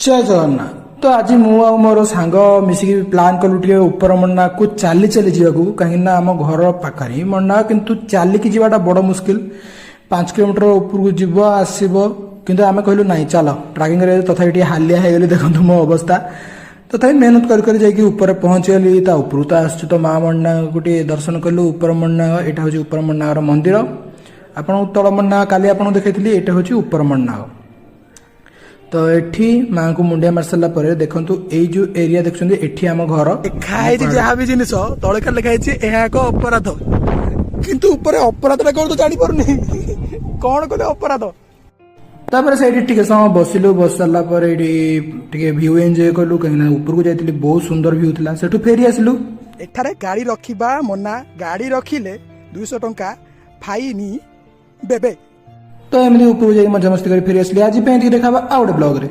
जय जगन्नाथ। तो आज मु मोर सांग मिसिकी प्लान कलु टे ऊपर मन्ना को चली चली जावाकू कहीं आम घर पाखरी मन्ना किंतु चलिकी जीवाटा बड़ मुस्किल 5 किलोमीटर ऊपर जीव आसब किंतु आम कहलु नाई चल ट्राकिंग तथापि हालिया हो देखो मो अवस्था तथापि मेहनत कर ऊपर पहुंचीगली ऊपर तो आसु तो माँ मन्ना गोटे दर्शन कलु ऊपर मन्ना यहाँ हूँ ऊपर मन्नागर मंदिर आपन तल मन्ना काली आपन देखी ये हूँ ऊपर मन्नाग। तो एठी माँ को मुंडिया मार सारा पर देखु ये जो एरिया देखते एठी आम घर खाई जहाँ भी जिन तले लिखाई एक अपराध किंतु ऊपर अपराध कौन तो जानी पारुनी कौन कले अपराध तापर से टिके समय बसिलु बस सारा पर व्यू एंजॉय कलु कहीं ऊपर को जाइए बहुत सुंदर व्यू था सेठू फेरी आसिलु। एठारे गाड़ी रखिबा मना गाड़ी रखिले 200 टंका फाइन देबे। तो एमती ऊपर जाइए मजा मस्ती कर फेरी आसिली आज देखा आ गोटे ब्लॉग रे।